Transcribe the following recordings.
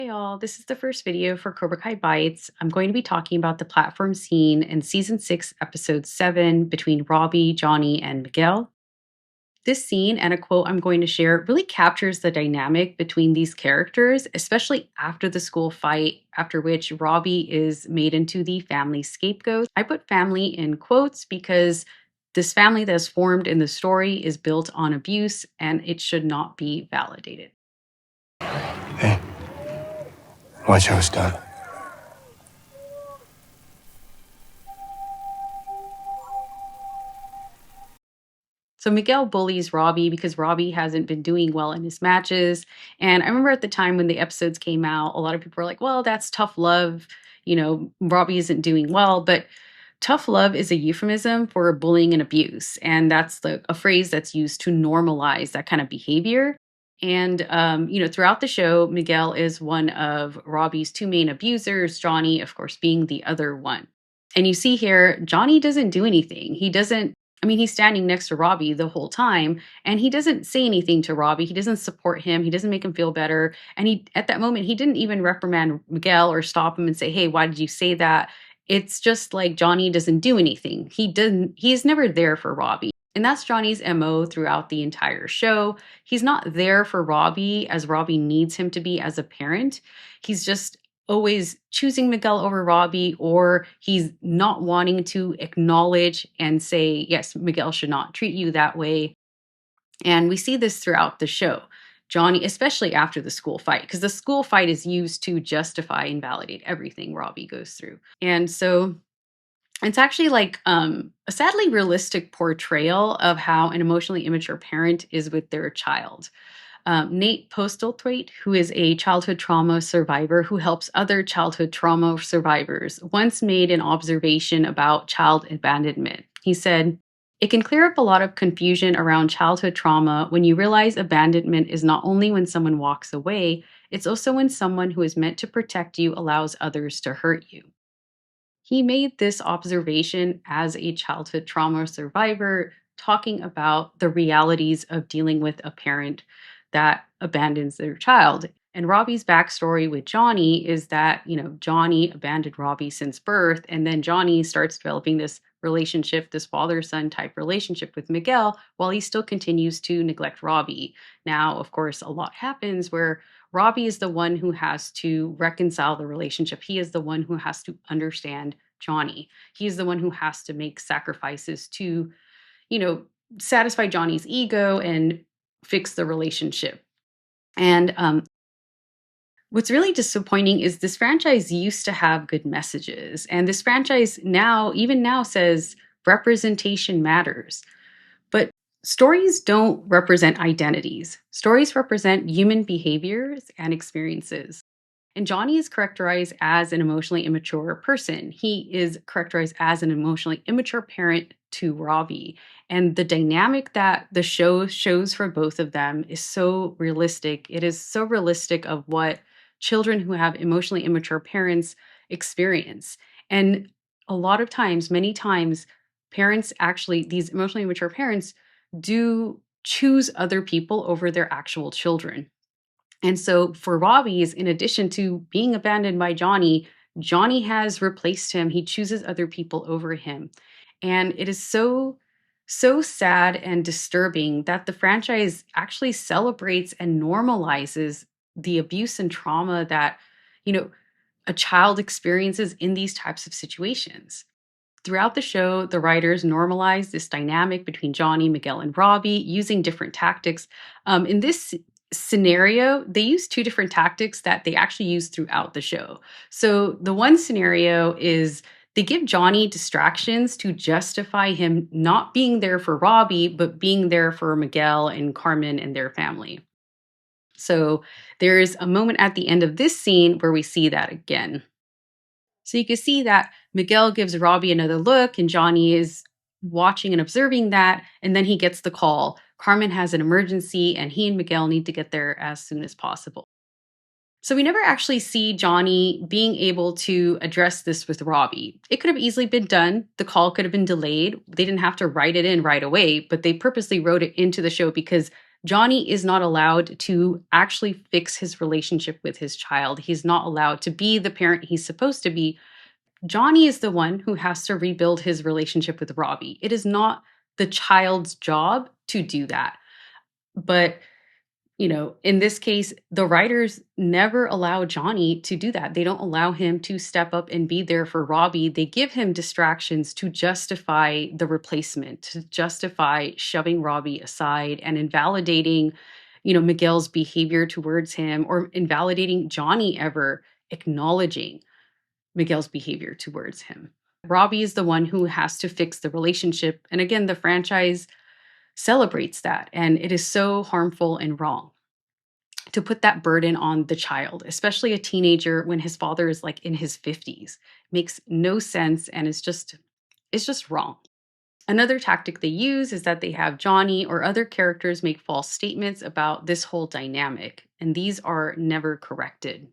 Hey y'all, this is the first video for Cobra Kai Bites. I'm going to be talking about the platform scene in season 6, episode 7 between Robby, Johnny, and Miguel. This scene and a quote I'm going to share really captures the dynamic between these characters, especially after the school fight, after which Robby is made into the family scapegoat. I put family in quotes because this family that is formed in the story is built on abuse and it should not be validated. Hey, watch how it's done. So Miguel bullies Robby because Robby hasn't been doing well in his matches. And I remember at the time when the episodes came out, a lot of people were like, well, that's tough love. Robby isn't doing well. But tough love is a euphemism for bullying and abuse. And that's a phrase that's used to normalize that kind of behavior. And, throughout the show, Miguel is one of Robby's two main abusers, Johnny, of course, being the other one. And you see here, Johnny doesn't do anything. He's standing next to Robby the whole time, and he doesn't say anything to Robby. He doesn't support him. He doesn't make him feel better. And at that moment, he didn't even reprimand Miguel or stop him and say, hey, why did you say that? It's just like Johnny doesn't do anything. He's never there for Robby. And that's Johnny's MO throughout the entire show. He's not there for Robby as Robby needs him to be as a parent. He's just always choosing Miguel over Robby, or he's not wanting to acknowledge and say, yes, Miguel should not treat you that way. And we see this throughout the show. Johnny, especially after the school fight, because the school fight is used to justify and validate everything Robby goes through. And so it's actually like a sadly realistic portrayal of how an emotionally immature parent is with their child. Nate Postlethwaite, who is a childhood trauma survivor who helps other childhood trauma survivors, once made an observation about child abandonment. He said, "It can clear up a lot of confusion around childhood trauma when you realize abandonment is not only when someone walks away, it's also when someone who is meant to protect you allows others to hurt you." He made this observation as a childhood trauma survivor, talking about the realities of dealing with a parent that abandons their child. And Robby's backstory with Johnny is that, Johnny abandoned Robby since birth. And then Johnny starts developing this relationship, this father son type relationship with Miguel, while he still continues to neglect Robby. Now, of course, a lot happens where Robby is the one who has to reconcile the relationship. He is the one who has to understand Johnny. He is the one who has to make sacrifices to, you know, satisfy Johnny's ego and fix the relationship. And what's really disappointing is this franchise used to have good messages. And this franchise even now says representation matters. But stories don't represent identities. Stories represent human behaviors and experiences. And Johnny is characterized as an emotionally immature person. He is characterized as an emotionally immature parent to Robby. And the dynamic that the show shows for both of them is so realistic. It is so realistic of what children who have emotionally immature parents experience. And a lot of times, many times, these emotionally immature parents do choose other people over their actual children. And so for Robby's, in addition to being abandoned by Johnny, Johnny has replaced him. He chooses other people over him. And it is so sad and disturbing that the franchise actually celebrates and normalizes the abuse and trauma that, a child experiences in these types of situations. Throughout the show, the writers normalize this dynamic between Johnny, Miguel, and Robby using different tactics. In this scenario, they use two different tactics that they actually use throughout the show. So the one scenario is they give Johnny distractions to justify him not being there for Robby, but being there for Miguel and Carmen and their family. So there's a moment at the end of this scene where we see that again. So you can see that Miguel gives Robby another look and Johnny is watching and observing that. And then he gets the call. Carmen has an emergency and he and Miguel need to get there as soon as possible. So we never actually see Johnny being able to address this with Robby. It could have easily been done. The call could have been delayed. They didn't have to write it in right away, but they purposely wrote it into the show because Johnny is not allowed to actually fix his relationship with his child. He's not allowed to be the parent he's supposed to be. Johnny is the one who has to rebuild his relationship with Robby. It is not the child's job to do that. But in this case, the writers never allow Johnny to do that. They don't allow him to step up and be there for Robby. They give him distractions to justify the replacement, to justify shoving Robby aside and invalidating, Miguel's behavior towards him, or invalidating Johnny ever acknowledging Miguel's behavior towards him. Robby is the one who has to fix the relationship. And again, the franchise celebrates that. And it is so harmful and wrong to put that burden on the child, especially a teenager when his father is like in his 50s. Makes no sense, and it's just wrong. Another tactic they use is that they have Johnny or other characters make false statements about this whole dynamic, and these are never corrected.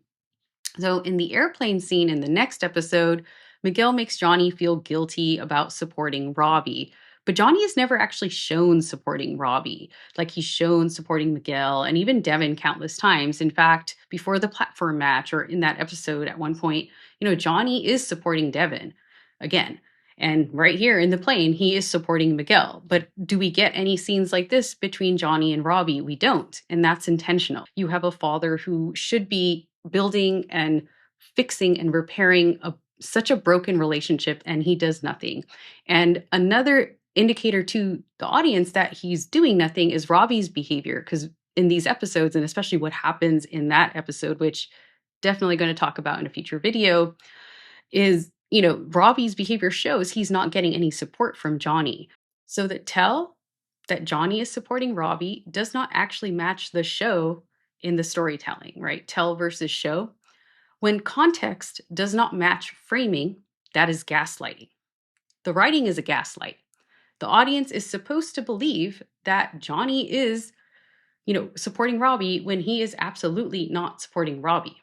So in the airplane scene in the next episode, Miguel makes Johnny feel guilty about supporting Robby. But Johnny is never actually shown supporting Robby. Like, he's shown supporting Miguel and even Devin countless times. In fact, before the platform match or in that episode at one point, Johnny is supporting Devin again. And right here in the plane, he is supporting Miguel. But do we get any scenes like this between Johnny and Robby? We don't. And that's intentional. You have a father who should be building and fixing and repairing such a broken relationship, and he does nothing. And another indicator to the audience that he's doing nothing is Robby's behavior, because in these episodes, and especially what happens in that episode, which definitely going to talk about in a future video, is, Robby's behavior shows he's not getting any support from Johnny. So that Johnny is supporting Robby does not actually match the show in the storytelling, right? Tell versus show. When context does not match framing, that is gaslighting. The writing is a gaslight. The audience is supposed to believe that Johnny is, supporting Robby when he is absolutely not supporting Robby.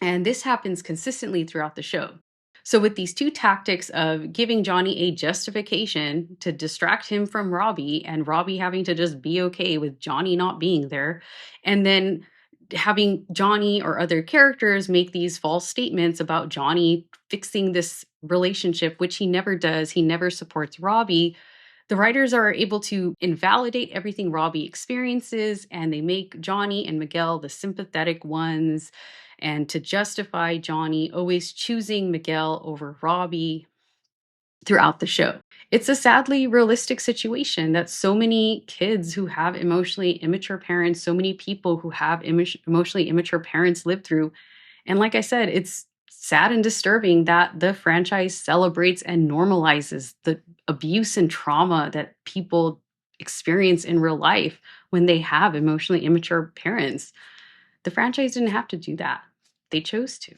And this happens consistently throughout the show. So with these two tactics of giving Johnny a justification to distract him from Robby, and Robby having to just be okay with Johnny not being there, and then having Johnny or other characters make these false statements about Johnny fixing this relationship, which he never does. He never supports Robby. The writers are able to invalidate everything Robby experiences, and they make Johnny and Miguel the sympathetic ones, and to justify Johnny always choosing Miguel over Robby throughout the show. It's a sadly realistic situation that so many kids who have emotionally immature parents, so many people who have emotionally immature parents live through. And like I said, it's sad and disturbing that the franchise celebrates and normalizes the abuse and trauma that people experience in real life when they have emotionally immature parents. The franchise didn't have to do that. They chose to.